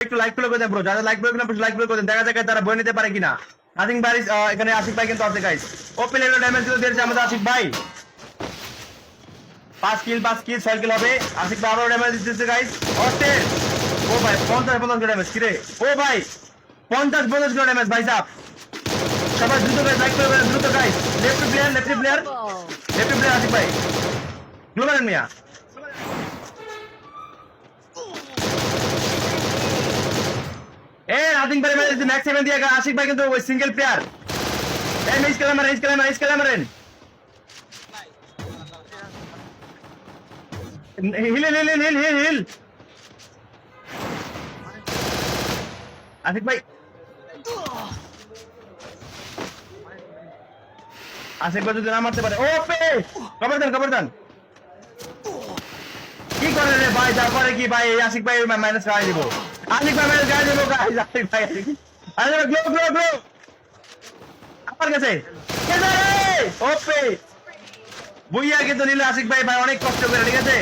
একটু লাইক করে দেন ব্রো, যারা লাইক করে দেন লাইক করে দেন, দেখা যাক তারা বই নিতে পারে কিনা। নাথিং ভাই এখানে আশিক ভাই কিন্তু আছে গাইস, ওপেন এলো ড্যামেজ গুলো দিয়েছে আমাদের আশিক ভাই। 5 কিল 6 কিল হবে। আশিক ভাই আরো ড্যামেজ দিতেছে গাইস, অস্টের। ও ভাই 50 ড্যামেজ কিরে, ও ভাই 50 ড্যামেজ ভাই সাহেব। সবাই দ্রুত গাইস লাইক করে দেন, দ্রুত গাইস। লেফট প্লেয়ার আশিক ভাই, গ্লোবাল মিয়া। নাথিং ভাই ম্যাক্স 7 দিয়ে আশিক ভাই কিন্তু ওই single player. Miss camera hill Ashik ভাই, আশিক ভাই যদি না মারতে পারে, ওপে কভার দেন। কি করে রে ভাই, যা করে কি ভাই, আশিক ভাই মাইনাস গায়ে দিব, আশিক ভাই মাইনাস গায়ে দিব গাইস। আশিক ভাই গ্লো আমার কাছে ওপে বুইয়া কিন্তু নিলে আশিক ভাই অনেক কষ্ট করে, ঠিক আছে।